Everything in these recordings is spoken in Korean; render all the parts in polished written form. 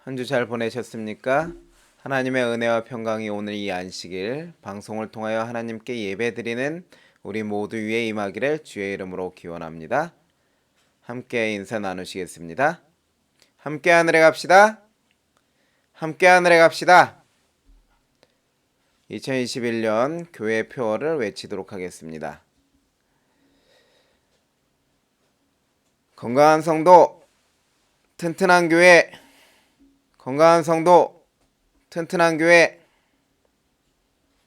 한 주 잘 보내셨습니까? 하나님의 은혜와 평강이 오늘 이 안식일 방송을 통하여 하나님께 예배드리는 우리 모두 위에 임하기를 주의 이름으로 기원합니다. 함께 인사 나누시겠습니다. 함께 하늘에 갑시다. 함께 하늘에 갑시다. 2021년 교회 표어를 외치도록 하겠습니다. 건강한 성도, 튼튼한 교회. 건강한 성도, 튼튼한 교회.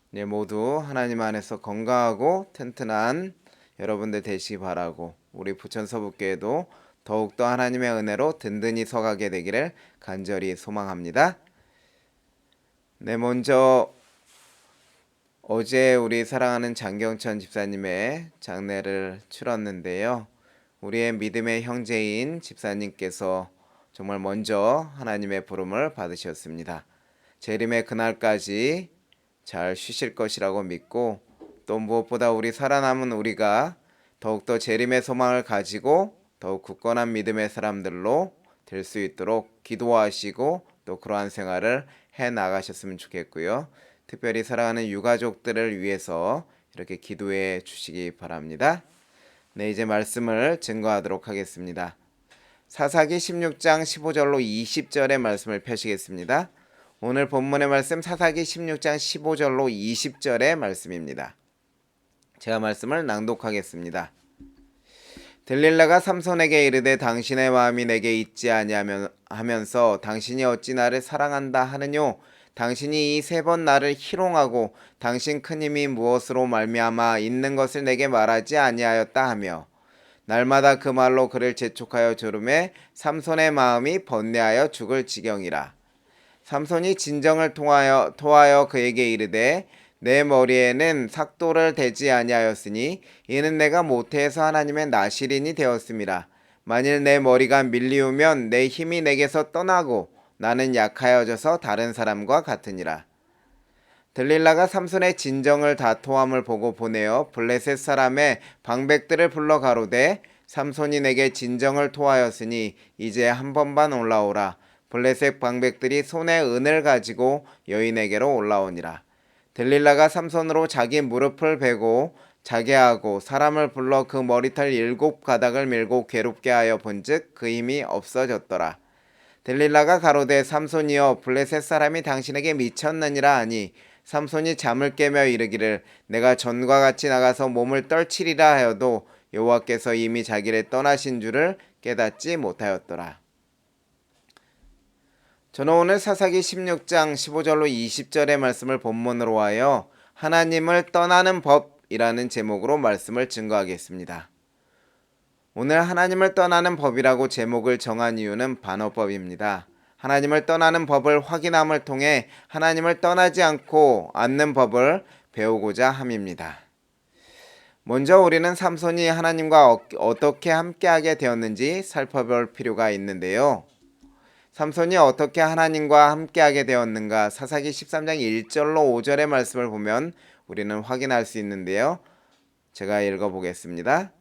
네, 모두 하나님 안에서 건강하고 튼튼한 여러분들 되시기 바라고, 우리 부천서북교회도 더욱더 하나님의 은혜로 든든히 서가게 되기를 간절히 소망합니다. 네, 먼저 어제 우리 사랑하는 장경천 집사님의 장례를 치렀는데요. 우리의 믿음의 형제인 집사님께서 정말 먼저 하나님의 부름을 받으셨습니다. 재림의 그날까지 잘 쉬실 것이라고 믿고, 또 무엇보다 우리 살아남은 우리가 더욱더 재림의 소망을 가지고 더욱 굳건한 믿음의 사람들로 될 수 있도록 기도하시고 또 그러한 생활을 해 나가셨으면 좋겠고요. 특별히 사랑하는 유가족들을 위해서 이렇게 기도해 주시기 바랍니다. 네, 이제 말씀을 증거하도록 하겠습니다. 사사기 16장 15절로 20절의 말씀을 펴시겠습니다. 오늘 본문의 말씀 사사기 16장 15절로 20절의 말씀입니다. 제가 말씀을 낭독하겠습니다. 들릴라가 삼손에게 이르되 당신의 마음이 내게 있지 아니하면서 당신이 어찌 나를 사랑한다 하느뇨? 당신이 이 3번 나를 희롱하고 당신 큰 힘이 무엇으로 말미암아 있는 것을 내게 말하지 아니하였다 하며, 날마다 그 말로 그를 재촉하여 조름에 삼손의 마음이 번뇌하여 죽을 지경이라. 삼손이 진정을 토하여 그에게 이르되 내 머리에는 삭도를 대지 아니하였으니 이는 내가 모태에서 하나님의 나실인이 되었음이라. 만일 내 머리가 밀리우면 내 힘이 내게서 떠나고 나는 약하여져서 다른 사람과 같으니라. 들릴라가 삼손의 진정을 다토함을 보고 보내어 블레셋 사람의 방백들을 불러 가로되 삼손이 내게 진정을 토하였으니 이제 한 번만 올라오라. 블레셋 방백들이 손에 은을 가지고 여인에게로 올라오니라. 들릴라가 삼손으로 자기 무릎을 베고 자게 하고 사람을 불러 그 머리털 7가닥을 밀고 괴롭게 하여 본즉 그 힘이 없어졌더라. 들릴라가 가로되 삼손이여 블레셋 사람이 당신에게 미쳤느니라 하니, 삼손이 잠을 깨며 이르기를 내가 전과 같이 나가서 몸을 떨치리라 하여도 여호와께서 이미 자기를 떠나신 줄을 깨닫지 못하였더라. 저는 오늘 사사기 16장 15절로 20절의 말씀을 본문으로 하여 하나님을 떠나는 법이라는 제목으로 말씀을 증거하겠습니다. 오늘 하나님을 떠나는 법이라고 제목을 정한 이유는 반어법입니다. 하나님을 떠나는 법을 확인함을 통해 하나님을 떠나지 않는 법을 배우고자 함입니다. 먼저 우리는 삼손이 하나님과 어떻게 함께하게 되었는지 살펴볼 필요가 있는데요. 삼손이 어떻게 하나님과 함께하게 되었는가, 사사기 13장 1절로 5절의 말씀을 보면 우리는 확인할 수 있는데요. 제가 읽어보겠습니다.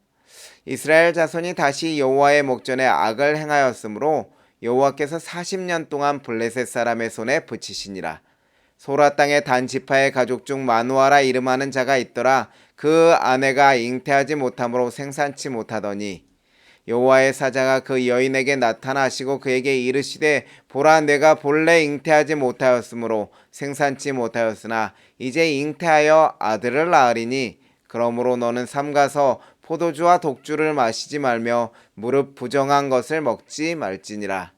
이스라엘 자손이 다시 여호와의 목전에 악을 행하였으므로 여호와께서 40년 동안 블레셋 사람의 손에 붙이시니라. 소라 땅의 단 지파의 가족 중 마누아라 이름하는 자가 있더라. 그 아내가 잉태하지 못함으로 생산치 못하더니 여호와의 사자가 그 여인에게 나타나시고 그에게 이르시되 보라, 내가 본래 잉태하지 못하였으므로 생산치 못하였으나 이제 잉태하여 아들을 낳으리니 그러므로 너는 삼가서 포도주와 독주를 마시지 말며 무릇 부정한 것을 먹지 말지니라.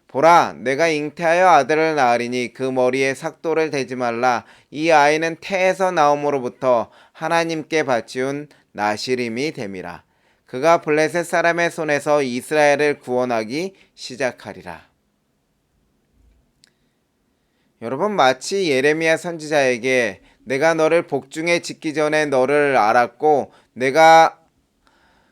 보라, 내가 잉태하여 아들을 낳으리니 그 머리에 삭도를 대지 말라. 이 아이는 태에서 나옴으로부터 하나님께 바치운 나시림이 됨이라. 그가 블레셋 사람의 손에서 이스라엘을 구원하기 시작하리라. 여러분, 마치 예레미야 선지자에게 내가 너를 복중에 짓기 전에 너를 알았고 내가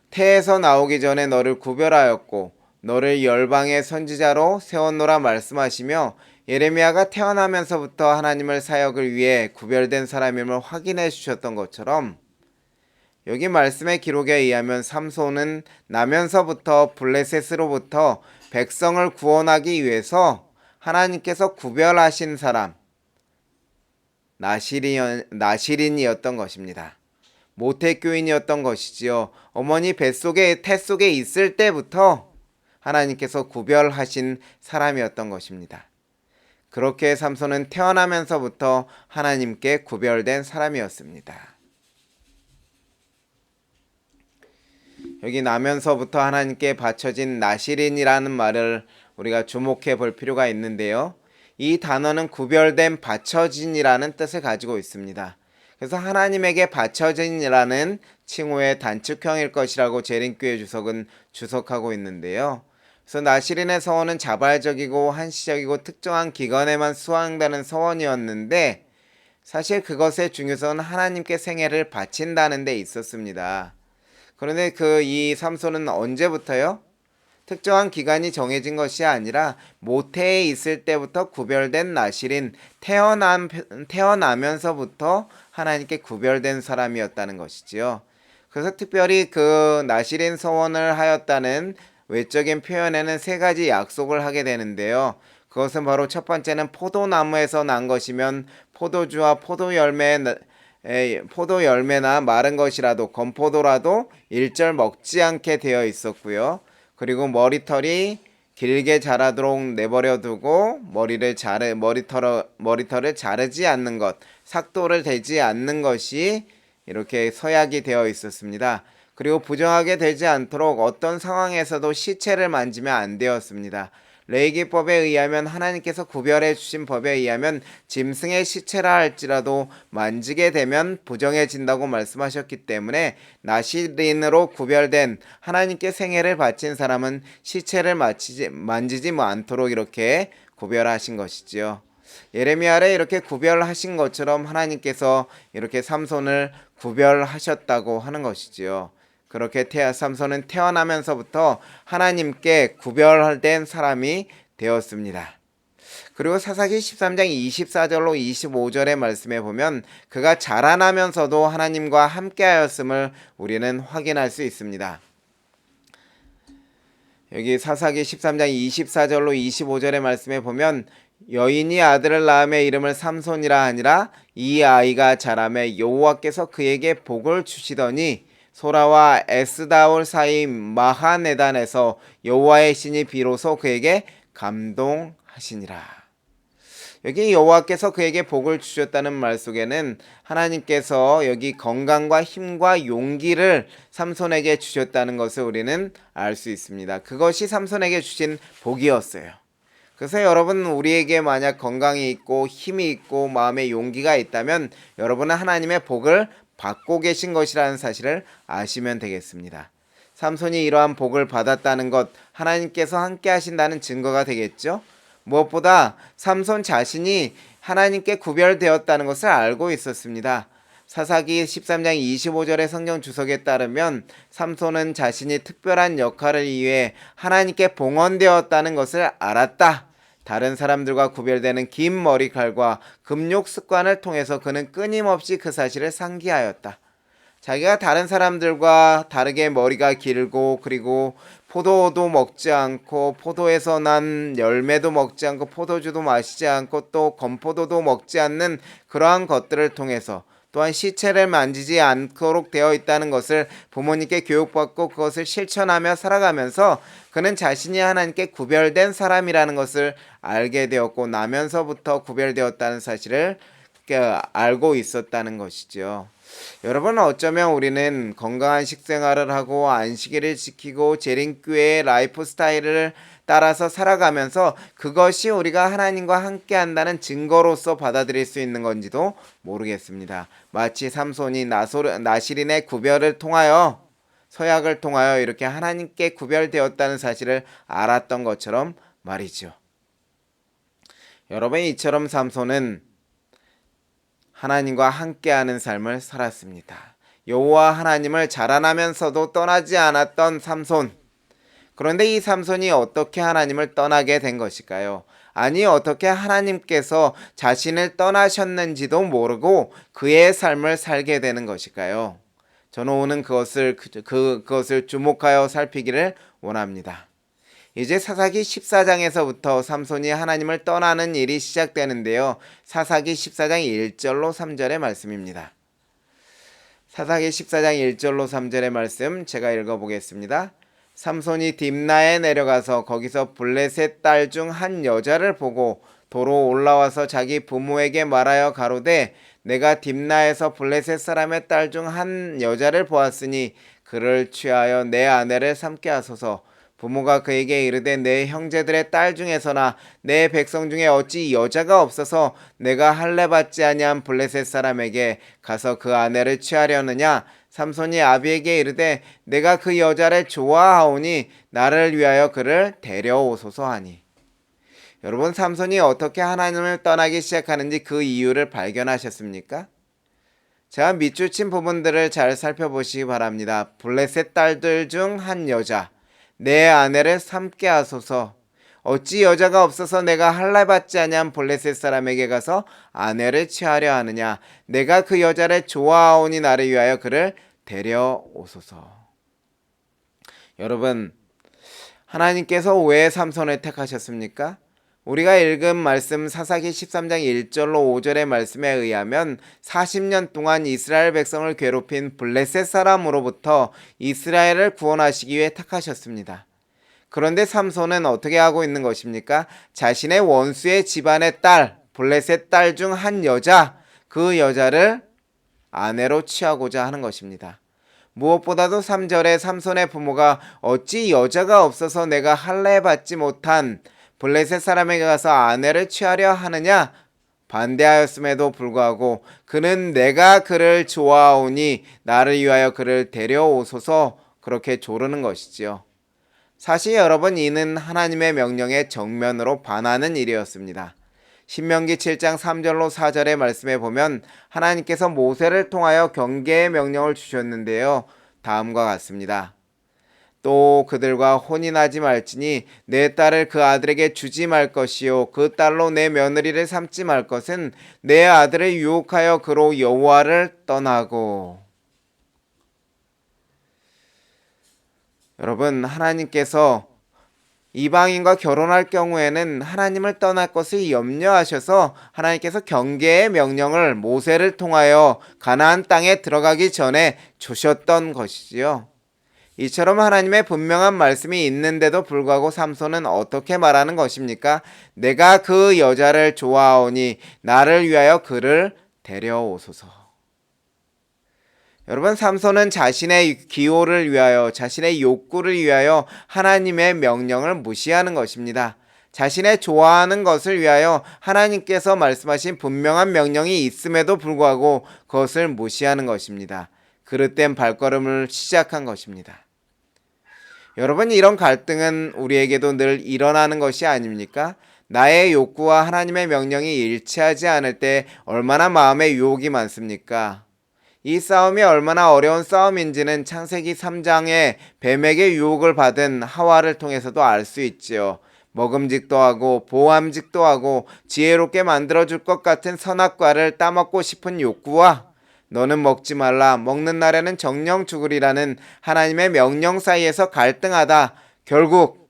태에서 나오기 전에 너를 구별하였고 너를 열방의 선지자로 세웠노라 말씀하시며, 예레미야가 태어나면서부터 하나님의 사역을 위해 구별된 사람임을 확인해 주셨던 것처럼, 여기 말씀의 기록에 의하면 삼손은 나면서부터 블레셋으로부터 백성을 구원하기 위해서 하나님께서 구별하신 사람, 나시린이었던 것입니다. 모태교인이었던 것이지요. 어머니 뱃속에 태속에 있을 때부터 하나님께서 구별하신 사람이었던 것입니다. 그렇게 삼손은 태어나면서부터 하나님께 구별된 사람이었습니다. 여기 나면서부터 하나님께 바쳐진 나시린이라는 말을 우리가 주목해 볼 필요가 있는데요. 이 단어는 구별된 바쳐진이라는 뜻을 가지고 있습니다. 그래서 하나님에게 바쳐진이라는 칭호의 단축형일 것이라고 재림교회 주석은 주석하고 있는데요. 그래서 나시린의 서원은 자발적이고 한시적이고 특정한 기간에만 수행되는 서원이었는데 사실 그것의 중요성은 하나님께 생애를 바친다는 데 있었습니다. 그런데 이 삼손은 언제부터요? 특정한 기간이 정해진 것이 아니라 모태에 있을 때부터 구별된 나시린, 태어나면서부터 하나님께 구별된 사람이었다는 것이지요. 그래서 특별히 그 나시린 서원을 하였다는 외적인 표현에는 세 가지 약속을 하게 되는데요. 그것은 바로 첫 번째는 포도나무에서 난 것이면 포도주와 포도열매나 마른 것이라도 건포도라도 일절 먹지 않게 되어 있었고요. 그리고 머리털이 길게 자라도록 내버려 두고 머리털을 자르지 않는 것, 삭도를 대지 않는 것이 이렇게 서약이 되어 있었습니다. 그리고 부정하게 되지 않도록 어떤 상황에서도 시체를 만지면 안 되었습니다. 레위기법에 의하면 하나님께서 구별해 주신 법에 의하면 짐승의 시체라 할지라도 만지게 되면 부정해진다고 말씀하셨기 때문에 나시린으로 구별된 하나님께 생애를 바친 사람은 시체를 만지지 않도록 이렇게 구별하신 것이지요. 예레미야를 이렇게 구별하신 것처럼 하나님께서 이렇게 삼손을 구별하셨다고 하는 것이지요. 그렇게 삼손은 태어나면서부터 하나님께 구별된 사람이 되었습니다. 그리고 사사기 13장 24절로 25절의 말씀에 보면 그가 자라나면서도 하나님과 함께하였음을 우리는 확인할 수 있습니다. 여기 사사기 13장 24절로 25절의 말씀에 보면 여인이 아들을 낳음에 이름을 삼손이라 하니라. 이 아이가 자라매 여호와께서 그에게 복을 주시더니 소라와 에스다올 사이 마하네단에서 여호와의 신이 비로소 그에게 감동하시니라. 여기 여호와께서 그에게 복을 주셨다는 말 속에는 하나님께서 여기 건강과 힘과 용기를 삼손에게 주셨다는 것을 우리는 알 수 있습니다. 그것이 삼손에게 주신 복이었어요. 그래서 여러분, 우리에게 만약 건강이 있고 힘이 있고 마음에 용기가 있다면 여러분은 하나님의 복을 받고 계신 것이라는 사실을 아시면 되겠습니다. 삼손이 이러한 복을 받았다는 것, 하나님께서 함께 하신다는 증거가 되겠죠. 무엇보다 삼손 자신이 하나님께 구별되었다는 것을 알고 있었습니다. 사사기 13장 25절의 성경 주석에 따르면 삼손은 자신이 특별한 역할을 위해 하나님께 봉헌되었다는 것을 알았다. 다른 사람들과 구별되는 긴 머리칼과 금욕 습관을 통해서 그는 끊임없이 그 사실을 상기하였다. 자기가 다른 사람들과 다르게 머리가 길고 그리고 포도도 먹지 않고 포도에서 난 열매도 먹지 않고 포도주도 마시지 않고 또 건포도도 먹지 않는 그러한 것들을 통해서 또한 시체를 만지지 않도록 되어 있다는 것을 부모님께 교육받고 그것을 실천하며 살아가면서 그는 자신이 하나님께 구별된 사람이라는 것을 알게 되었고 나면서부터 구별되었다는 사실을 알고 있었다는 것이죠. 여러분, 어쩌면 우리는 건강한 식생활을 하고 안식일을 지키고 재림교회의 라이프 스타일을 따라서 살아가면서 그것이 우리가 하나님과 함께 한다는 증거로서 받아들일 수 있는 건지도 모르겠습니다. 마치 삼손이 나시린의 구별을 통하여 서약을 통하여 이렇게 하나님께 구별되었다는 사실을 알았던 것처럼 말이죠. 여러분, 이처럼 삼손은 하나님과 함께하는 삶을 살았습니다. 여호와 하나님을 자라나면서도 떠나지 않았던 삼손. 그런데 이 삼손이 어떻게 하나님을 떠나게 된 것일까요? 아니, 어떻게 하나님께서 자신을 떠나셨는지도 모르고 그의 삶을 살게 되는 것일까요? 저는 오늘 그것을 주목하여 살피기를 원합니다. 이제 사사기 14장에서부터 삼손이 하나님을 떠나는 일이 시작되는데요. 사사기 14장 1절로 3절의 말씀입니다. 사사기 14장 1절로 3절의 말씀 제가 읽어보겠습니다. 삼손이 딥나에 내려가서 거기서 블레셋 딸 중 한 여자를 보고 도로 올라와서 자기 부모에게 말하여 가로되 내가 딥나에서 블레셋 사람의 딸 중 한 여자를 보았으니 그를 취하여 내 아내를 삼게 하소서. 부모가 그에게 이르되 내 형제들의 딸 중에서나 내 백성 중에 어찌 여자가 없어서 내가 할례 받지 아니한 블레셋 사람에게 가서 그 아내를 취하려느냐. 삼손이 아비에게 이르되 내가 그 여자를 좋아하오니 나를 위하여 그를 데려오소서 하니. 여러분, 삼손이 어떻게 하나님을 떠나기 시작하는지 그 이유를 발견하셨습니까? 제가 밑줄 친 부분들을 잘 살펴보시기 바랍니다. 블레셋 딸들 중 한 여자, 내 아내를 삼게 하소서. 어찌 여자가 없어서 내가 할례 받지 아니한 블레셋 사람에게 가서 아내를 취하려 하느냐. 내가 그 여자를 좋아하오니 나를 위하여 그를 데려오소서. 여러분, 하나님께서 왜 삼손을 택하셨습니까? 우리가 읽은 말씀 사사기 13장 1절로 5절의 말씀에 의하면 40년 동안 이스라엘 백성을 괴롭힌 블레셋 사람으로부터 이스라엘을 구원하시기 위해 택하셨습니다. 그런데 삼손은 어떻게 하고 있는 것입니까? 자신의 원수의 집안의 딸, 블레셋 딸 중 한 여자, 그 여자를 아내로 취하고자 하는 것입니다. 무엇보다도 3절에 삼손의 부모가 어찌 여자가 없어서 내가 할례 받지 못한 블레셋 사람에게 가서 아내를 취하려 하느냐 반대하였음에도 불구하고 그는 내가 그를 좋아하오니 나를 위하여 그를 데려오소서 그렇게 조르는 것이지요. 사실 여러분, 이는 하나님의 명령에 정면으로 반하는 일이었습니다. 신명기 7장 3절로 4절의 말씀에 보면 하나님께서 모세를 통하여 경계의 명령을 주셨는데요. 다음과 같습니다. 또 그들과 혼인하지 말지니 내 딸을 그 아들에게 주지 말 것이요 그 딸로 내 며느리를 삼지 말 것은 내 아들을 유혹하여 그로 여호와를 떠나고. 여러분, 하나님께서 이방인과 결혼할 경우에는 하나님을 떠날 것을 염려하셔서 하나님께서 경계의 명령을 모세를 통하여 가나안 땅에 들어가기 전에 주셨던 것이지요. 이처럼 하나님의 분명한 말씀이 있는데도 불구하고 삼손은 어떻게 말하는 것입니까? 내가 그 여자를 좋아하오니 나를 위하여 그를 데려오소서. 여러분, 삼손은 자신의 기호를 위하여, 자신의 욕구를 위하여 하나님의 명령을 무시하는 것입니다. 자신의 좋아하는 것을 위하여 하나님께서 말씀하신 분명한 명령이 있음에도 불구하고 그것을 무시하는 것입니다. 그릇된 발걸음을 시작한 것입니다. 여러분, 이런 갈등은 우리에게도 늘 일어나는 것이 아닙니까? 나의 욕구와 하나님의 명령이 일치하지 않을 때 얼마나 마음에 유혹이 많습니까? 이 싸움이 얼마나 어려운 싸움인지는 창세기 3장에 뱀에게 유혹을 받은 하와를 통해서도 알 수 있지요. 먹음직도 하고 보암직도 하고 지혜롭게 만들어줄 것 같은 선악과를 따먹고 싶은 욕구와 너는 먹지 말라, 먹는 날에는 정령 죽으리라는 하나님의 명령 사이에서 갈등하다 결국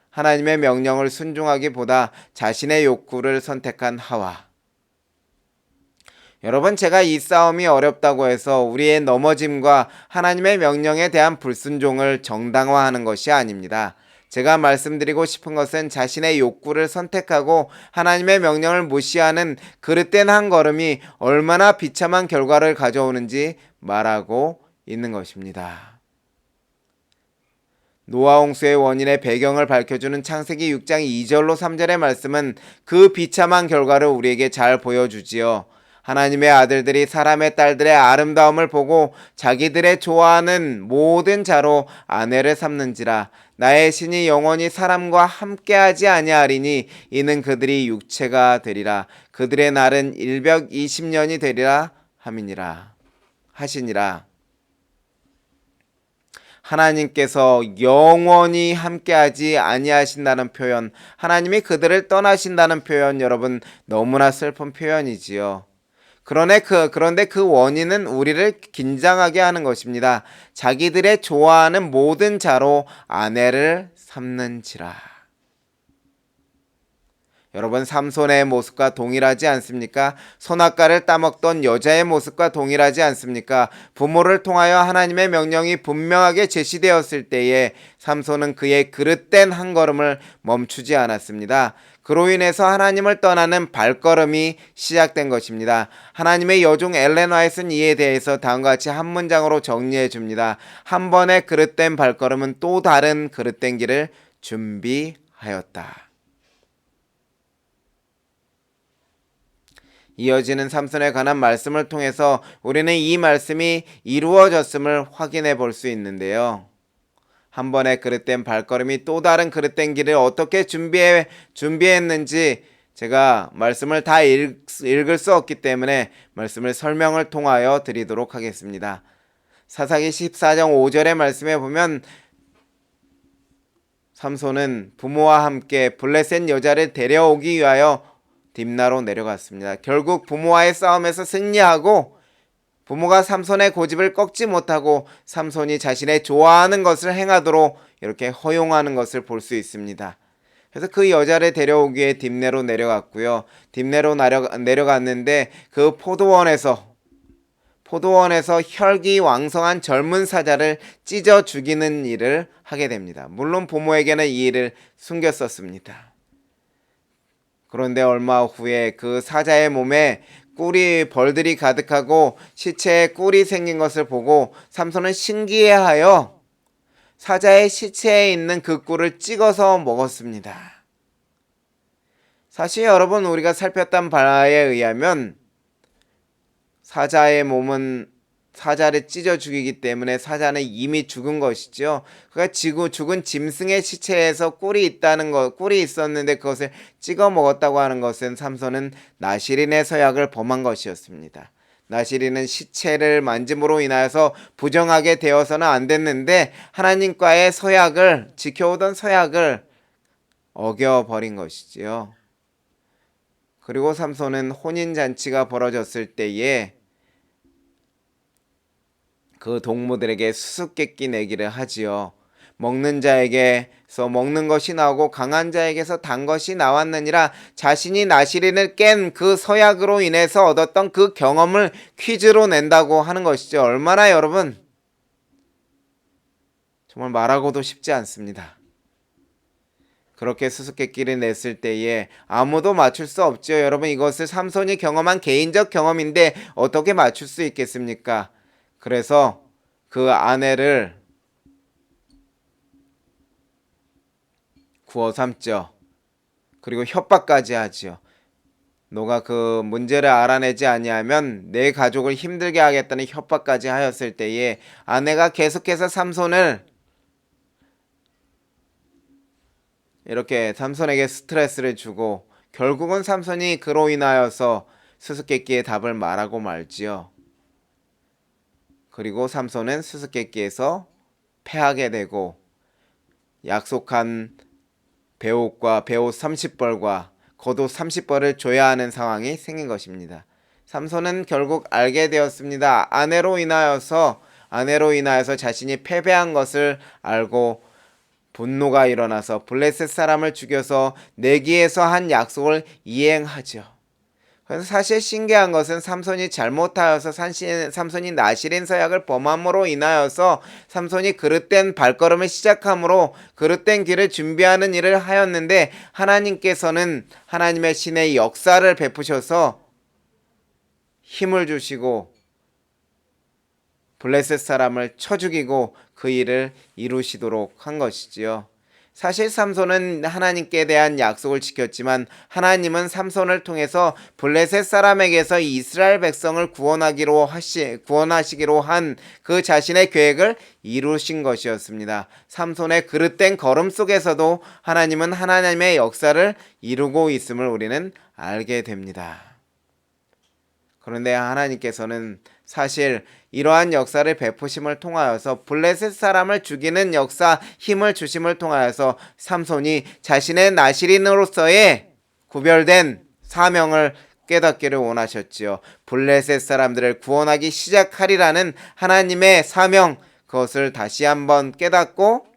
하나님의 명령을 순종하기보다 자신의 욕구를 선택한 하와. 여러분, 제가 이 싸움이 어렵다고 해서 우리의 넘어짐과 하나님의 명령에 대한 불순종을 정당화하는 것이 아닙니다. 제가 말씀드리고 싶은 것은 자신의 욕구를 선택하고 하나님의 명령을 무시하는 그릇된 한 걸음이 얼마나 비참한 결과를 가져오는지 말하고 있는 것입니다. 노아 홍수의 원인의 배경을 밝혀주는 창세기 6장 2절로 3절의 말씀은 그 비참한 결과를 우리에게 잘 보여주지요. 하나님의 아들들이 사람의 딸들의 아름다움을 보고 자기들의 좋아하는 모든 자로 아내를 삼는지라. 나의 신이 영원히 사람과 함께하지 아니하리니 이는 그들이 육체가 되리라. 그들의 날은 120년이 되리라 함이니라 하시니라. 하나님께서 영원히 함께하지 아니하신다는 표현, 하나님이 그들을 떠나신다는 표현, 여러분 너무나 슬픈 표현이지요. 그런데 그 원인은 우리를 긴장하게 하는 것입니다. 자기들의 좋아하는 모든 자로 아내를 삼는지라. 여러분, 삼손의 모습과 동일하지 않습니까? 선악과를 따먹던 여자의 모습과 동일하지 않습니까? 부모를 통하여 하나님의 명령이 분명하게 제시되었을 때에 삼손은 그의 그릇된 한 걸음을 멈추지 않았습니다. 그로 인해서 하나님을 떠나는 발걸음이 시작된 것입니다. 하나님의 여종 엘렌 화이트는 이에 대해서 다음과 같이 한 문장으로 정리해 줍니다. 한 번의 그릇된 발걸음은 또 다른 그릇된 길을 준비하였다. 이어지는 삼손에 관한 말씀을 통해서 우리는 이 말씀이 이루어졌음을 확인해 볼 수 있는데요. 한 번의 그릇된 발걸음이 또 다른 그릇된 길을 어떻게 준비했는지 제가 말씀을 다 읽을 수 없기 때문에 말씀을 설명을 통하여 드리도록 하겠습니다. 사사기 14장 5절의 말씀에 보면 삼손은 부모와 함께 블레셋 여자를 데려오기 위하여 딥나로 내려갔습니다. 결국 부모와의 싸움에서 승리하고 부모가 삼손의 고집을 꺾지 못하고 삼손이 자신의 좋아하는 것을 행하도록 이렇게 허용하는 것을 볼 수 있습니다. 그래서 그 여자를 데려오기 위해 딥내로 내려갔고요. 딥내로 내려갔는데 그 포도원에서 혈기왕성한 젊은 사자를 찢어 죽이는 일을 하게 됩니다. 물론 부모에게는 이 일을 숨겼었습니다. 그런데 얼마 후에 그 사자의 몸에 벌들이 가득하고 시체에 꿀이 생긴 것을 보고 삼손은 신기해하여 사자의 시체에 있는 그 꿀을 찍어서 먹었습니다. 사실 여러분, 우리가 살폈던 바에 의하면 사자의 몸은 사자를 찢어 죽이기 때문에 사자는 이미 죽은 것이죠. 그가 죽은 짐승의 시체에서 꿀이 있었는데 그것을 찍어 먹었다고 하는 것은 삼손은 나시린의 서약을 범한 것이었습니다. 나시린은 시체를 만짐으로 인하여서 부정하게 되어서는 안 됐는데 하나님과의 지켜오던 서약을 어겨버린 것이지요. 그리고 삼손은 혼인잔치가 벌어졌을 때에 그 동무들에게 수수께끼 내기를 하지요. 먹는 자에게서 먹는 것이 나오고 강한 자에게서 단 것이 나왔느니라. 자신이 나시린을 깬 그 서약으로 인해서 얻었던 그 경험을 퀴즈로 낸다고 하는 것이죠. 얼마나 여러분, 정말 말하고도 쉽지 않습니다. 그렇게 수수께끼를 냈을 때에 아무도 맞출 수 없죠. 여러분, 이것을 삼손이 경험한 개인적 경험인데 어떻게 맞출 수 있겠습니까? 그래서 그 아내를 구워 삶죠. 그리고 협박까지 하지요. 너가 그 문제를 알아내지 아니하면 내 가족을 힘들게 하겠다는 협박까지 하였을 때에 아내가 계속해서 삼손을 이렇게 삼손에게 스트레스를 주고 결국은 삼손이 그로 인하여서 수수께끼의 답을 말하고 말지요. 그리고 삼손은 수수께끼에서 패하게 되고 약속한 배옷과 배옷 30벌과 겉옷 30벌을 줘야 하는 상황이 생긴 것입니다. 삼손은 결국 알게 되었습니다. 아내로 인하여서 자신이 패배한 것을 알고 분노가 일어나서 블레셋 사람을 죽여서 내기에서 한 약속을 이행하죠. 그래서 사실 신기한 것은 삼손이 잘못하여서 삼손이 나시린 서약을 범함으로 인하여서 삼손이 그릇된 발걸음을 시작함으로 그릇된 길을 준비하는 일을 하였는데 하나님께서는 하나님의 신의 역사를 베푸셔서 힘을 주시고 블레셋 사람을 쳐 죽이고 그 일을 이루시도록 한 것이지요. 사실 삼손은 하나님께 대한 약속을 지켰지만 하나님은 삼손을 통해서 블레셋 사람에게서 이스라엘 백성을 구원하시기로 한 그 자신의 계획을 이루신 것이었습니다. 삼손의 그릇된 걸음 속에서도 하나님은 하나님의 역사를 이루고 있음을 우리는 알게 됩니다. 그런데 하나님께서는 사실 이러한 역사를 베푸심을 통하여서 블레셋 사람을 죽이는 역사 힘을 주심을 통하여서 삼손이 자신의 나시린으로서의 구별된 사명을 깨닫기를 원하셨지요. 블레셋 사람들을 구원하기 시작하리라는 하나님의 사명, 그것을 다시 한번 깨닫고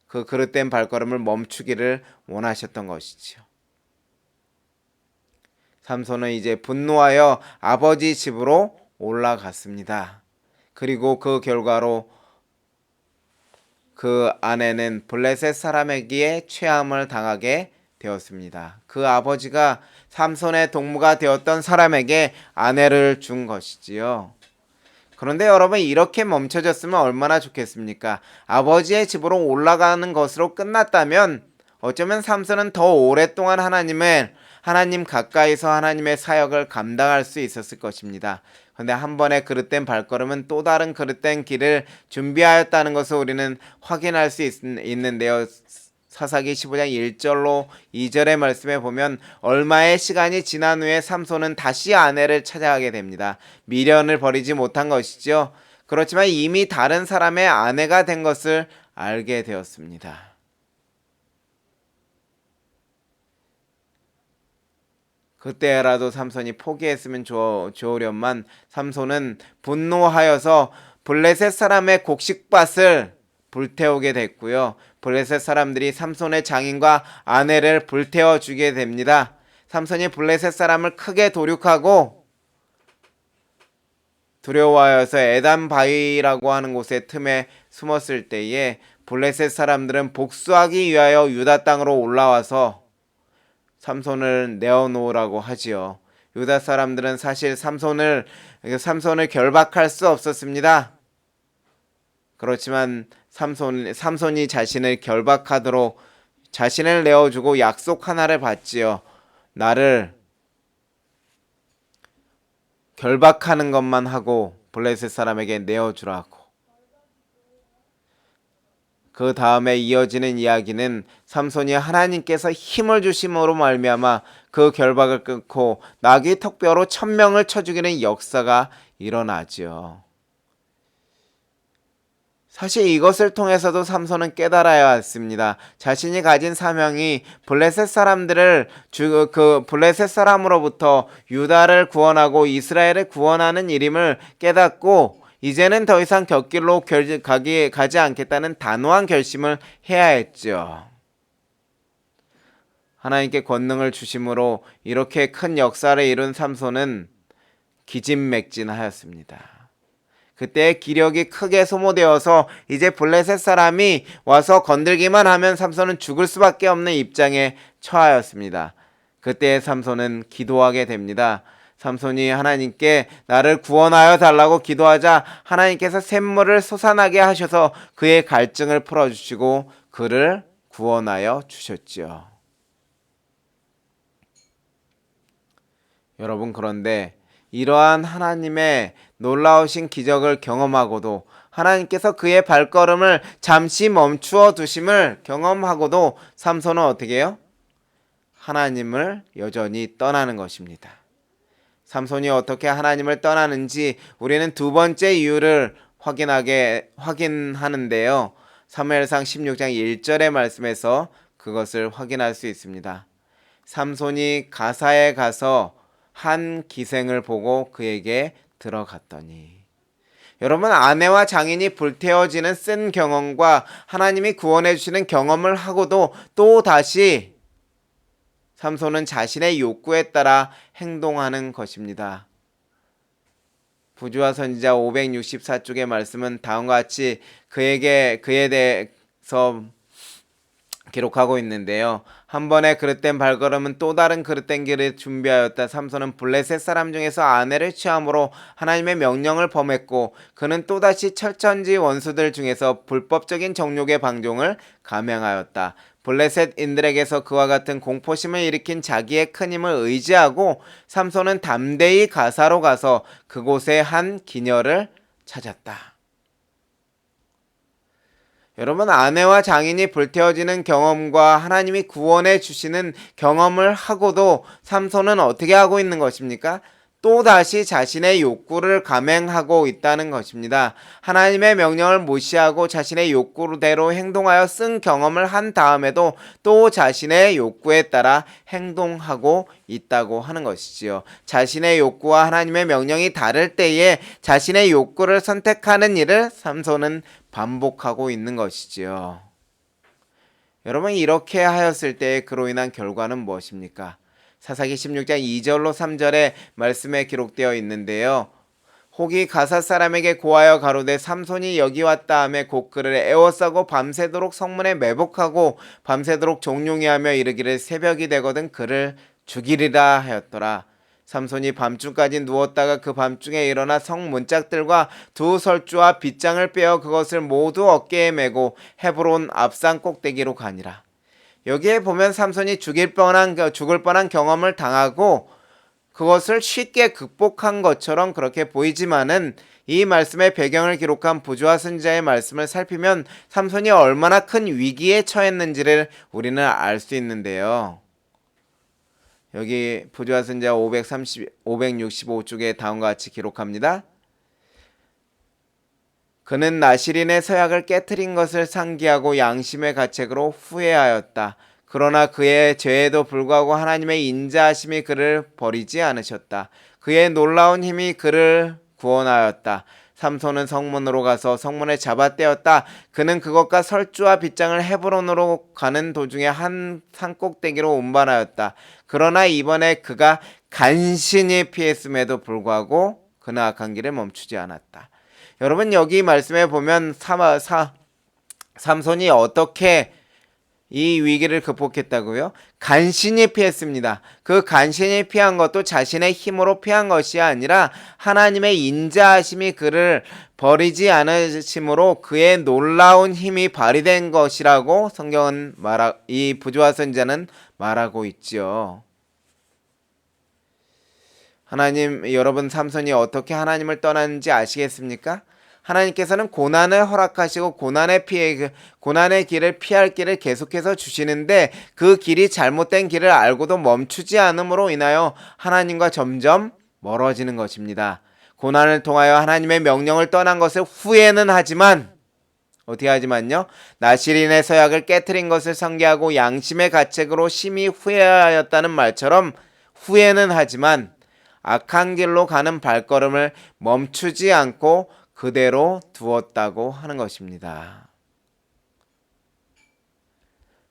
그 그릇된 발걸음을 멈추기를 원하셨던 것이지요. 삼손은 이제 분노하여 아버지 집으로 올라갔습니다. 그리고 그 결과로 그 아내는 블레셋 사람에게 취함을 당하게 되었습니다. 그 아버지가 삼손의 동무가 되었던 사람에게 아내를 준 것이지요. 그런데 여러분, 이렇게 멈춰졌으면 얼마나 좋겠습니까? 아버지의 집으로 올라가는 것으로 끝났다면 어쩌면 삼손은 더 오랫동안 하나님 가까이서 하나님의 사역을 감당할 수 있었을 것입니다. 그런데 한 번의 그릇된 발걸음은 또 다른 그릇된 길을 준비하였다는 것을 우리는 확인할 수 있는데요. 사사기 15장 1절로 2절의 말씀에 보면 얼마의 시간이 지난 후에 삼손은 다시 아내를 찾아가게 됩니다. 미련을 버리지 못한 것이죠. 그렇지만 이미 다른 사람의 아내가 된 것을 알게 되었습니다. 그때라도 삼손이 포기했으면 좋으련만 삼손은 분노하여서 블레셋 사람의 곡식밭을 불태우게 됐고요. 블레셋 사람들이 삼손의 장인과 아내를 불태워 주게 됩니다. 삼손이 블레셋 사람을 크게 도륙하고 두려워하여서 에단 바위라고 하는 곳의 틈에 숨었을 때에 블레셋 사람들은 복수하기 위하여 유다 땅으로 올라와서 삼손을 내어놓으라고 하지요. 유다 사람들은 사실 삼손을 결박할 수 없었습니다. 그렇지만 삼손이 자신을 결박하도록 자신을 내어주고 약속 하나를 받지요. 나를 결박하는 것만 하고 블레셋 사람에게 내어주라고. 그 다음에 이어지는 이야기는 삼손이 하나님께서 힘을 주심으로 말미암아 그 결박을 끊고 나귀 턱뼈로 1000명을 쳐 죽이는 역사가 일어나죠. 사실 이것을 통해서도 삼손은 깨달아야 했습니다. 자신이 가진 사명이 블레셋 사람으로부터 유다를 구원하고 이스라엘을 구원하는 일임을 깨닫고 이제는 더 이상 곁길로 가지 않겠다는 단호한 결심을 해야 했죠. 하나님께 권능을 주심으로 이렇게 큰 역사를 이룬 삼손은 기진맥진하였습니다. 그때 기력이 크게 소모되어서 이제 블레셋 사람이 와서 건들기만 하면 삼손은 죽을 수밖에 없는 입장에 처하였습니다. 그때 삼손은 기도하게 됩니다. 삼손이 하나님께 나를 구원하여 달라고 기도하자 하나님께서 샘물을 솟아나게 하셔서 그의 갈증을 풀어주시고 그를 구원하여 주셨지요. 여러분, 그런데 이러한 하나님의 놀라우신 기적을 경험하고도 하나님께서 그의 발걸음을 잠시 멈추어 두심을 경험하고도 삼손은 어떻게 해요? 하나님을 여전히 떠나는 것입니다. 삼손이 어떻게 하나님을 떠나는지 우리는 두 번째 이유를 확인하는데요. 사무엘상 16장 1절의 말씀에서 그것을 확인할 수 있습니다. 삼손이 가사에 가서 한 기생을 보고 그에게 들어갔더니. 여러분, 아내와 장인이 불태워지는 쓴 경험과 하나님이 구원해 주시는 경험을 하고도 또 다시 삼손은 자신의 욕구에 따라 행동하는 것입니다. 부지와 선지자 564쪽의 말씀은 다음과 같이 그에 대해서 기록하고 있는데요. 한 번의 그릇된 발걸음은 또 다른 그릇된 길을 준비하였다. 삼손은 블레셋 사람 중에서 아내를 취함으로 하나님의 명령을 범했고 그는 또다시 철천지 원수들 중에서 불법적인 정욕의 방종을 감행하였다. 블레셋인들에게서 그와 같은 공포심을 일으킨 자기의 큰 힘을 의지하고 삼손은 담대히 가사로 가서 그곳에 한 기녀를 찾았다. 여러분, 아내와 장인이 불태워지는 경험과 하나님이 구원해 주시는 경험을 하고도 삼손은 어떻게 하고 있는 것입니까? 또다시 자신의 욕구를 감행하고 있다는 것입니다. 하나님의 명령을 무시하고 자신의 욕구대로 행동하여 쓴 경험을 한 다음에도 또 자신의 욕구에 따라 행동하고 있다고 하는 것이지요. 자신의 욕구와 하나님의 명령이 다를 때에 자신의 욕구를 선택하는 일을 삼손은 반복하고 있는 것이지요. 여러분, 이렇게 하였을 때 그로 인한 결과는 무엇입니까? 사사기 16장 2절로 3절의 말씀에 기록되어 있는데요. 혹이 가삿 사람에게 고하여 가로되 삼손이 여기 왔다 하며 곧 그를 애워싸고 밤새도록 성문에 매복하고 밤새도록 종용이하며 이르기를 새벽이 되거든 그를 죽이리라 하였더라. 삼손이 밤중까지 누웠다가 그 밤중에 일어나 성 문짝들과 두 설주와 빗장을 빼어 그것을 모두 어깨에 메고 헤브론 앞산 꼭대기로 가니라. 여기에 보면 삼손이 죽을 뻔한 경험을 당하고 그것을 쉽게 극복한 것처럼 그렇게 보이지만은 이 말씀의 배경을 기록한 부조와 선지자의 말씀을 살피면 삼손이 얼마나 큰 위기에 처했는지를 우리는 알 수 있는데요. 여기 부조와 선지자 565쪽에 다음과 같이 기록합니다. 그는 나시린의 서약을 깨트린 것을 상기하고 양심의 가책으로 후회하였다. 그러나 그의 죄에도 불구하고 하나님의 인자하심이 그를 버리지 않으셨다. 그의 놀라운 힘이 그를 구원하였다. 삼손은 성문으로 가서 성문에 잡아떼었다. 그는 그것과 설주와 빗장을 헤브론으로 가는 도중에 한 산꼭대기로 운반하였다. 그러나 이번에 그가 간신히 피했음에도 불구하고 그는 악한 길을 멈추지 않았다. 여러분 여기 말씀에 보면 삼손이 어떻게 이 위기를 극복했다고요? 간신히 피했습니다. 그 간신히 피한 것도 자신의 힘으로 피한 것이 아니라 하나님의 인자하심이 그를 버리지 않으심으로 그의 놀라운 힘이 발휘된 것이라고 성경은 이 부조와 선지자는 말하고 있죠. 여러분 삼손이 어떻게 하나님을 떠났는지 아시겠습니까? 하나님께서는 고난을 허락하시고 고난의 길을 피할 길을 계속해서 주시는데 그 길이 잘못된 길을 알고도 멈추지 않음으로 인하여 하나님과 점점 멀어지는 것입니다. 고난을 통하여 하나님의 명령을 떠난 것을 후회는 하지만 어떻게 하지만요? 나시린의 서약을 깨트린 것을 상기하고 양심의 가책으로 심히 후회하였다는 말처럼 후회는 하지만 악한 길로 가는 발걸음을 멈추지 않고 그대로 두었다고 하는 것입니다.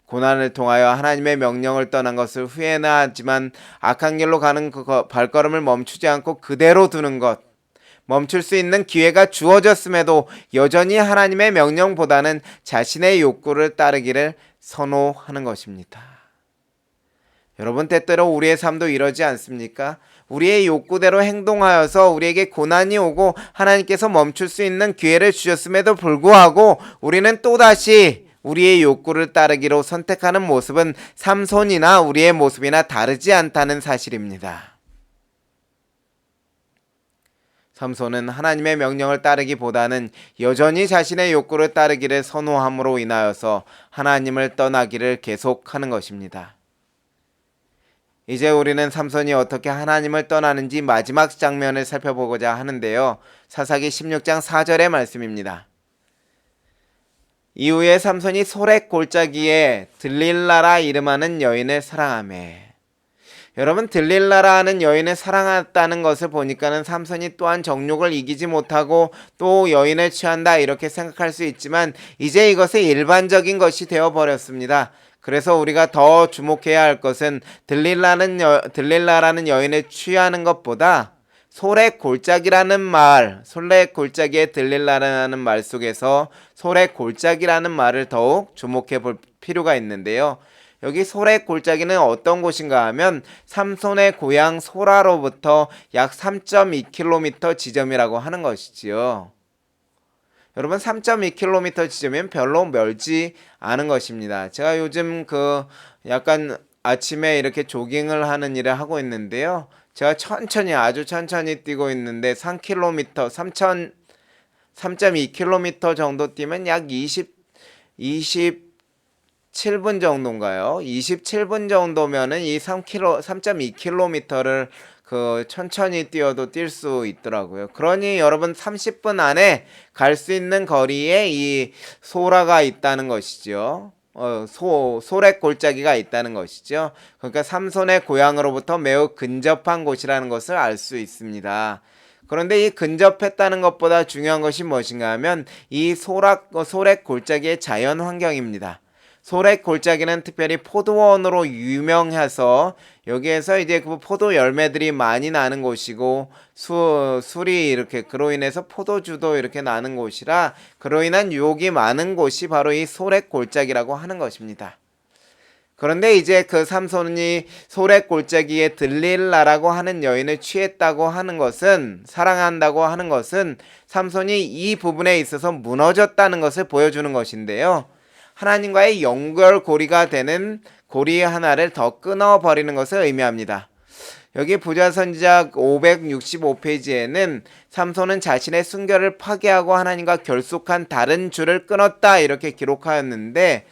고난을 통하여 하나님의 명령을 떠난 것을 후회는 하지만 악한 길로 가는 그 발걸음을 멈추지 않고 그대로 두는 것, 멈출 수 있는 기회가 주어졌음에도 여전히 하나님의 명령보다는 자신의 욕구를 따르기를 선호하는 것입니다. 여러분 때때로 우리의 삶도 이러지 않습니까? 우리의 욕구대로 행동하여서 우리에게 고난이 오고 하나님께서 멈출 수 있는 기회를 주셨음에도 불구하고 우리는 또다시 우리의 욕구를 따르기로 선택하는 모습은 삼손이나 우리의 모습이나 다르지 않다는 사실입니다. 삼손은 하나님의 명령을 따르기보다는 여전히 자신의 욕구를 따르기를 선호함으로 인하여서 하나님을 떠나기를 계속하는 것입니다. 이제 우리는 삼손이 어떻게 하나님을 떠나는지 마지막 장면을 살펴보고자 하는데요. 사사기 16장 4절의 말씀입니다. 이후에 삼손이 소렉 골짜기에 들릴라라 이름하는 여인을 사랑하매. 여러분 들릴라라는 여인을 사랑했다는 것을 보니까는 삼손이 또한 정욕을 이기지 못하고 또 여인을 취한다 이렇게 생각할 수 있지만 이제 이것이 일반적인 것이 되어버렸습니다. 그래서 우리가 더 주목해야 할 것은 들릴라라는 여인을 취하는 것보다 소렉 골짜기라는 말, 소렉 골짜기에 들릴라라는 말 속에서 소렉 골짜기라는 말을 더욱 주목해 볼 필요가 있는데요. 여기 소렉 골짜기는 어떤 곳인가 하면 삼손의 고향 소라로부터 약 3.2km 지점이라고 하는 것이지요. 여러분 3.2km 지점이면 별로 멀지 않은 것입니다. 제가 요즘 약간 아침에 이렇게 조깅을 하는 일을 하고 있는데요. 제가 아주 천천히 뛰고 있는데 3.2km 정도 뛰면 약 27분 정도인가요? 27분 정도면은 이 3.2km를 천천히 뛰어도 뛸 수 있더라고요. 그러니 여러분 30분 안에 갈 수 있는 거리에 이 소라가 있다는 것이죠. 소렉 골짜기가 있다는 것이죠. 그러니까 삼손의 고향으로부터 매우 근접한 곳이라는 것을 알 수 있습니다. 그런데 이 근접했다는 것보다 중요한 것이 무엇인가 하면 이 소렉 골짜기의 자연 환경입니다. 소렉 골짜기는 특별히 포도원으로 유명해서 여기에서 이제 그 포도 열매들이 많이 나는 곳이고 술이 이렇게 그로 인해서 포도주도 이렇게 나는 곳이라 그로 인한 유혹이 많은 곳이 바로 이 소렉 골짜기라고 하는 것입니다. 그런데 이제 그 삼손이 소렉 골짜기에 들릴라라고 하는 여인을 취했다고 하는 것은, 사랑한다고 하는 것은 삼손이 이 부분에 있어서 무너졌다는 것을 보여주는 것인데요. 하나님과의 연결고리가 되는 고리 하나를 더 끊어버리는 것을 의미합니다. 여기 부자선지자 565페이지에는 삼손은 자신의 순결을 파괴하고 하나님과 결속한 다른 줄을 끊었다 이렇게 기록하였는데,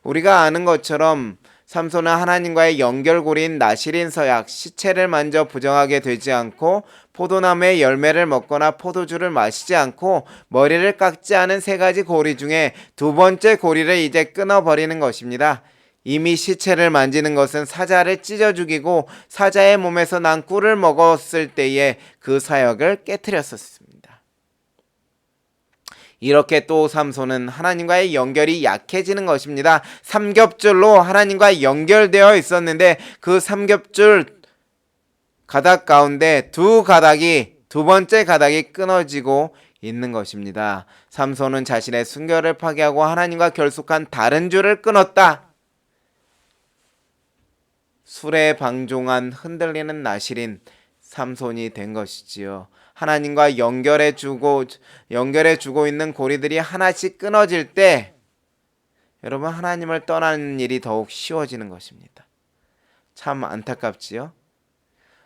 우리가 아는 것처럼 삼손은 하나님과의 연결고리인 나실인 서약, 시체를 만져 부정하게 되지 않고 포도나무의 열매를 먹거나 포도주를 마시지 않고 머리를 깎지 않은 세 가지 고리 중에 두 번째 고리를 이제 끊어버리는 것입니다. 이미 시체를 만지는 것은 사자를 찢어 죽이고 사자의 몸에서 난 꿀을 먹었을 때에 그 사역을 깨트렸었습니다. 이렇게 또 삼손은 하나님과의 연결이 약해지는 것입니다. 삼겹줄로 하나님과 연결되어 있었는데 그 삼겹줄 가닥 가운데 두 번째 가닥이 끊어지고 있는 것입니다. 삼손은 자신의 순결을 파괴하고 하나님과 결속한 다른 줄을 끊었다. 술에 방종한 흔들리는 나실인 삼손이 된 것이지요. 하나님과 연결해 주고 있는 고리들이 하나씩 끊어질 때 여러분, 하나님을 떠나는 일이 더욱 쉬워지는 것입니다. 참 안타깝지요.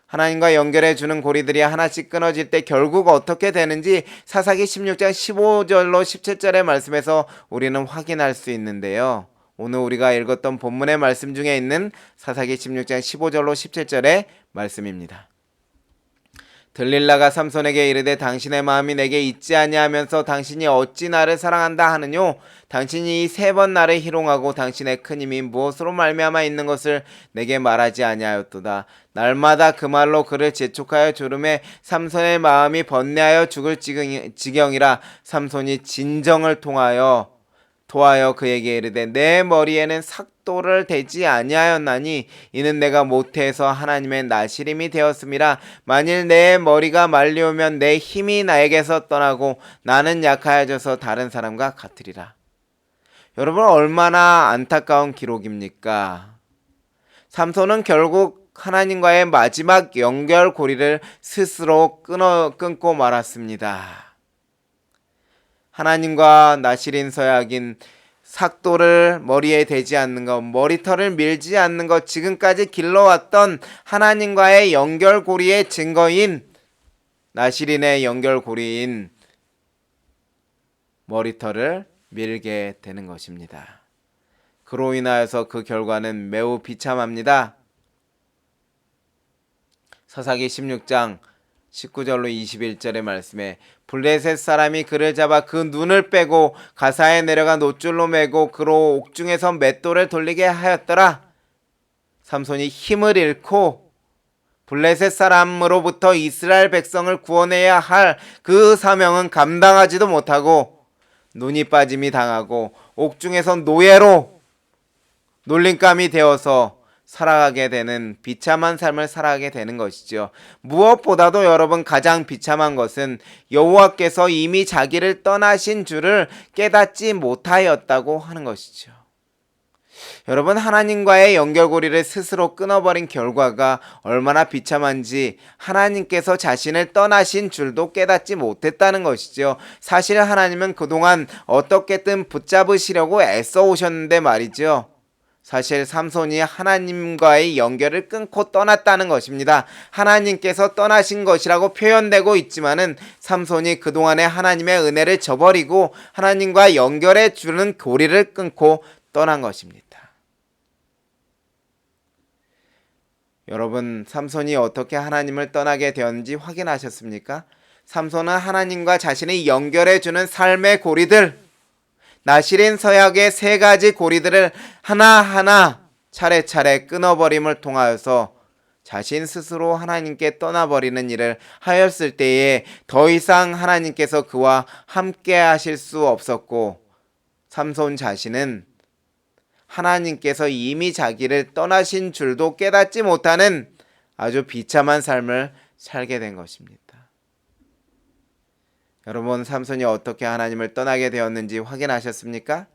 하나님과 연결해 주는 고리들이 하나씩 끊어질 때 결국 어떻게 되는지 사사기 16장 15절로 17절의 말씀에서 우리는 확인할 수 있는데요. 오늘 우리가 읽었던 본문의 말씀 중에 있는 사사기 16장 15절로 17절의 말씀입니다. 들릴라가 삼손에게 이르되 당신의 마음이 내게 있지 아니하면서 당신이 어찌 나를 사랑한다 하느뇨? 당신이 이 세 번 나를 희롱하고 당신의 큰 힘이 무엇으로 말미암아 있는 것을 내게 말하지 아니하였도다. 날마다 그 말로 그를 재촉하여 조름에 삼손의 마음이 번뇌하여 죽을 지경이라. 삼손이 진정을 토하여 그에게 이르되 내 머리에는 삭도를 대지 아니하였나니 이는 내가 모태에서 하나님의 나시림이 되었음이라. 만일 내 머리가 말리오면 내 힘이 나에게서 떠나고 나는 약하여져서 다른 사람과 같으리라. 여러분, 얼마나 안타까운 기록입니까? 삼손은 결국 하나님과의 마지막 연결고리를 스스로 끊고 말았습니다. 하나님과 나실인 서약인 삭도를 머리에 대지 않는 것, 머리털을 밀지 않는 것, 지금까지 길러왔던 하나님과의 연결고리의 증거인 나실인의 연결고리인 머리털을 밀게 되는 것입니다. 그로 인하여서 그 결과는 매우 비참합니다. 사사기 16장 19절로 21절의 말씀에 블레셋 사람이 그를 잡아 그 눈을 빼고 가사에 내려가 노줄로 매고 그로 옥중에서 맷돌을 돌리게 하였더라. 삼손이 힘을 잃고 블레셋 사람으로부터 이스라엘 백성을 구원해야 할 그 사명은 감당하지도 못하고 눈이 빠짐이 당하고 옥중에서 노예로 놀림감이 되어서 살아가게 되는 비참한 삶을 살아가게 되는 것이죠. 무엇보다도 여러분, 가장 비참한 것은 여호와께서 이미 자기를 떠나신 줄을 깨닫지 못하였다고 하는 것이죠. 여러분, 하나님과의 연결고리를 스스로 끊어버린 결과가 얼마나 비참한지 하나님께서 자신을 떠나신 줄도 깨닫지 못했다는 것이죠. 사실 하나님은 그동안 어떻게든 붙잡으시려고 애써 오셨는데 말이죠. 사실 삼손이 하나님과의 연결을 끊고 떠났다는 것입니다. 하나님께서 떠나신 것이라고 표현되고 있지만은 삼손이 그동안의 하나님의 은혜를 저버리고 하나님과 연결해 주는 고리를 끊고 떠난 것입니다. 여러분, 삼손이 어떻게 하나님을 떠나게 되었는지 확인하셨습니까? 삼손은 하나님과 자신이 연결해 주는 삶의 고리들, 나실인 서약의 세 가지 고리들을 하나하나 차례차례 끊어버림을 통하여서 자신 스스로 하나님께 떠나버리는 일을 하였을 때에 더 이상 하나님께서 그와 함께 하실 수 없었고 삼손 자신은 하나님께서 이미 자기를 떠나신 줄도 깨닫지 못하는 아주 비참한 삶을 살게 된 것입니다. 여러분, 삼손이 어떻게 하나님을 떠나게 되었는지 확인하셨습니까?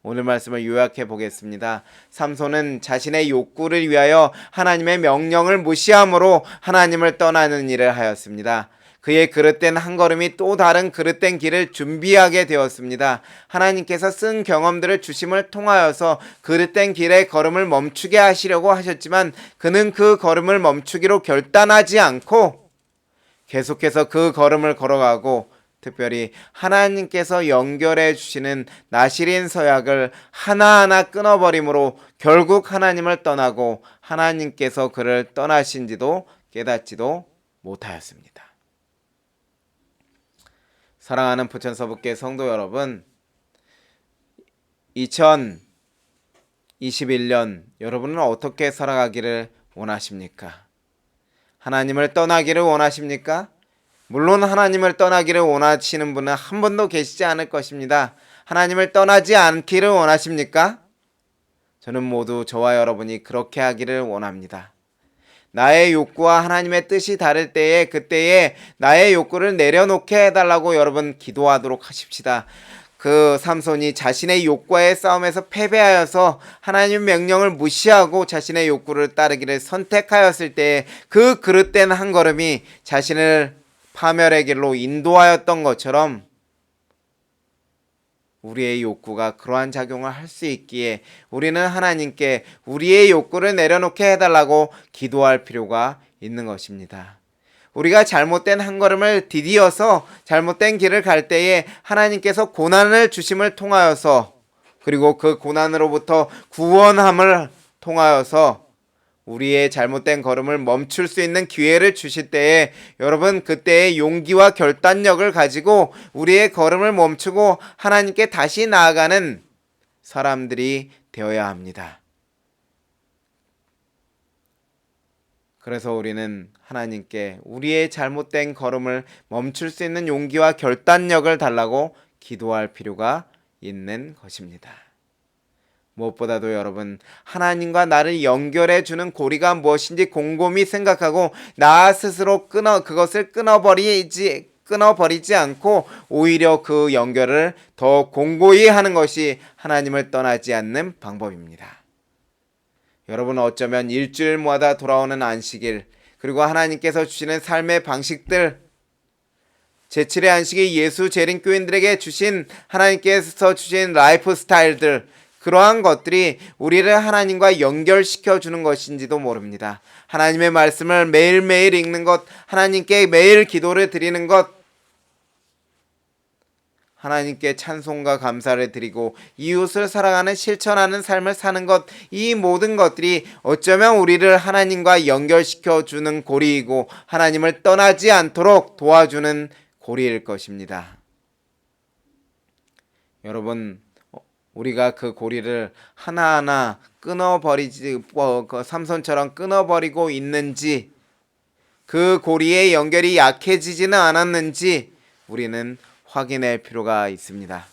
오늘 말씀을 요약해 보겠습니다. 삼손은 자신의 욕구를 위하여 하나님의 명령을 무시함으로 하나님을 떠나는 일을 하였습니다. 그의 그릇된 한 걸음이 또 다른 그릇된 길을 준비하게 되었습니다. 하나님께서 쓴 경험들을 주심을 통하여서 그릇된 길의 걸음을 멈추게 하시려고 하셨지만 그는 그 걸음을 멈추기로 결단하지 않고 계속해서 그 걸음을 걸어가고 특별히 하나님께서 연결해 주시는 나시린 서약을 하나하나 끊어버림으로 결국 하나님을 떠나고 하나님께서 그를 떠나신지도 깨닫지도 못하였습니다. 사랑하는 부천서북교회 성도 여러분, 2021년 여러분은 어떻게 살아가기를 원하십니까? 하나님을 떠나기를 원하십니까? 물론 하나님을 떠나기를 원하시는 분은 한 분도 계시지 않을 것입니다. 하나님을 떠나지 않기를 원하십니까? 저는 모두 저와 여러분이 그렇게 하기를 원합니다. 나의 욕구와 하나님의 뜻이 다를 때에 그때에 나의 욕구를 내려놓게 해달라고 여러분 기도하도록 하십시다. 그 삼손이 자신의 욕구와의 싸움에서 패배하여서 하나님의 명령을 무시하고 자신의 욕구를 따르기를 선택하였을 때에 그 그릇된 한 걸음이 자신을 파멸의 길로 인도하였던 것처럼 우리의 욕구가 그러한 작용을 할 수 있기에 우리는 하나님께 우리의 욕구를 내려놓게 해달라고 기도할 필요가 있는 것입니다. 우리가 잘못된 한 걸음을 디디어서 잘못된 길을 갈 때에 하나님께서 고난을 주심을 통하여서 그리고 그 고난으로부터 구원함을 통하여서 우리의 잘못된 걸음을 멈출 수 있는 기회를 주실 때에 여러분 그때의 용기와 결단력을 가지고 우리의 걸음을 멈추고 하나님께 다시 나아가는 사람들이 되어야 합니다. 그래서 우리는 하나님께 우리의 잘못된 걸음을 멈출 수 있는 용기와 결단력을 달라고 기도할 필요가 있는 것입니다. 무엇보다도 여러분, 하나님과 나를 연결해 주는 고리가 무엇인지 곰곰이 생각하고 나 스스로 그것을 끊어버리지 않고 오히려 그 연결을 더 공고히 하는 것이 하나님을 떠나지 않는 방법입니다. 여러분, 어쩌면 일주일마다 돌아오는 안식일 그리고 하나님께서 주시는 삶의 방식들, 제7의 안식이 예수 재림교인들에게 주신 하나님께서 주신 라이프 스타일들, 그러한 것들이 우리를 하나님과 연결시켜 주는 것인지도 모릅니다. 하나님의 말씀을 매일매일 읽는 것, 하나님께 매일 기도를 드리는 것, 하나님께 찬송과 감사를 드리고 이웃을 사랑하는 실천하는 삶을 사는 것, 이 모든 것들이 어쩌면 우리를 하나님과 연결시켜 주는 고리이고 하나님을 떠나지 않도록 도와주는 고리일 것입니다. 여러분, 우리가 그 고리를 하나하나 삼손처럼 끊어버리고 있는지, 그 고리의 연결이 약해지지는 않았는지 우리는 확인할 필요가 있습니다.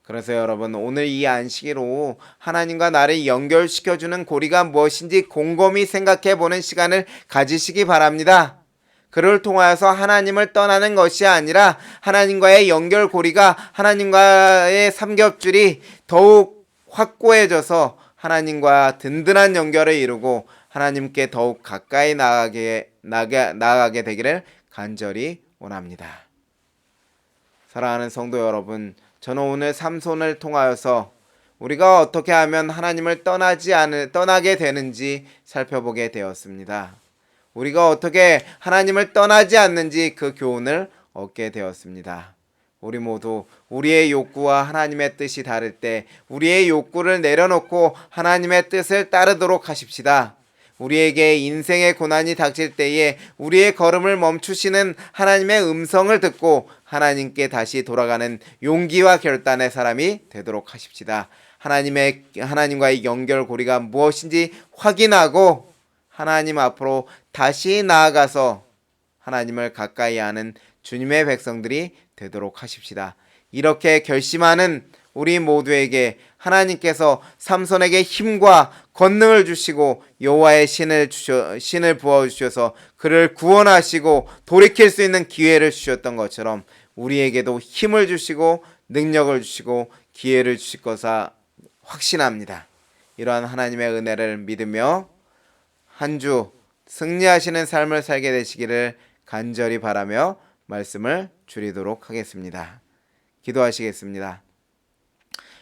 그래서 여러분, 오늘 이 안식일로 하나님과 나를 연결시켜주는 고리가 무엇인지 곰곰이 생각해보는 시간을 가지시기 바랍니다. 그를 통하여서 하나님을 떠나는 것이 아니라 하나님과의 연결고리가, 하나님과의 삼겹줄이 더욱 확고해져서 하나님과 든든한 연결을 이루고 하나님께 더욱 가까이 나아가게 되기를 간절히 원합니다. 사랑하는 성도 여러분, 저는 오늘 삼손을 통하여서 우리가 어떻게 하면 하나님을 떠나게 되는지 살펴보게 되었습니다. 우리가 어떻게 하나님을 떠나지 않는지 그 교훈을 얻게 되었습니다. 우리 모두 우리의 욕구와 하나님의 뜻이 다를 때 우리의 욕구를 내려놓고 하나님의 뜻을 따르도록 하십시다. 우리에게 인생의 고난이 닥칠 때에 우리의 걸음을 멈추시는 하나님의 음성을 듣고 하나님께 다시 돌아가는 용기와 결단의 사람이 되도록 하십시다. 하나님과의 연결고리가 무엇인지 확인하고 하나님 앞으로 다시 나아가서 하나님을 가까이 하는 주님의 백성들이 되도록 하십시다. 이렇게 결심하는 우리 모두에게 하나님께서 삼손에게 힘과 권능을 주시고 여호와의 신을 부어 주셔서 그를 구원하시고 돌이킬 수 있는 기회를 주셨던 것처럼 우리에게도 힘을 주시고 능력을 주시고 기회를 주실 것을 확신합니다. 이러한 하나님의 은혜를 믿으며 한 주 승리하시는 삶을 살게 되시기를 간절히 바라며 말씀을 줄이도록 하겠습니다. 기도하시겠습니다.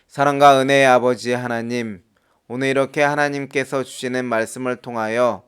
사랑과 은혜의 아버지 하나님, 오늘 이렇게 하나님께서 주시는 말씀을 통하여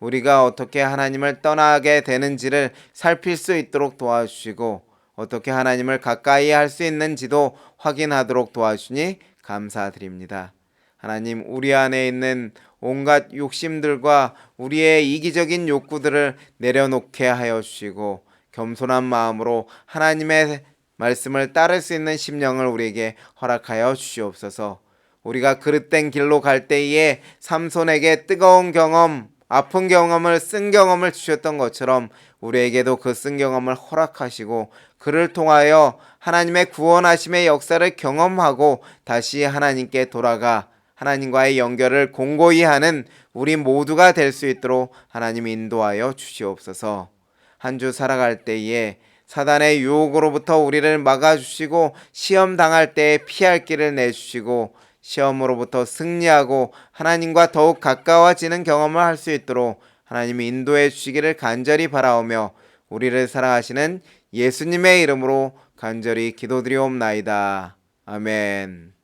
우리가 어떻게 하나님을 떠나게 되는지를 살필 수 있도록 도와주시고 어떻게 하나님을 가까이 할 수 있는지도 확인하도록 도와주니 감사드립니다. 하나님, 우리 안에 있는 온갖 욕심들과 우리의 이기적인 욕구들을 내려놓게 하여 주시고 겸손한 마음으로 하나님의 말씀을 따를 수 있는 심령을 우리에게 허락하여 주시옵소서. 우리가 그릇된 길로 갈 때에 삼손에게 뜨거운 경험, 아픈 경험을, 쓴 경험을 주셨던 것처럼 우리에게도 그 쓴 경험을 허락하시고 그를 통하여 하나님의 구원하심의 역사를 경험하고 다시 하나님께 돌아가 하나님과의 연결을 공고히 하는 우리 모두가 될 수 있도록 하나님 인도하여 주시옵소서. 한 주 살아갈 때에 사단의 유혹으로부터 우리를 막아주시고 시험 당할 때에 피할 길을 내주시고 시험으로부터 승리하고 하나님과 더욱 가까워지는 경험을 할 수 있도록 하나님이 인도해 주시기를 간절히 바라오며 우리를 사랑하시는 예수님의 이름으로 간절히 기도드리옵나이다. 아멘.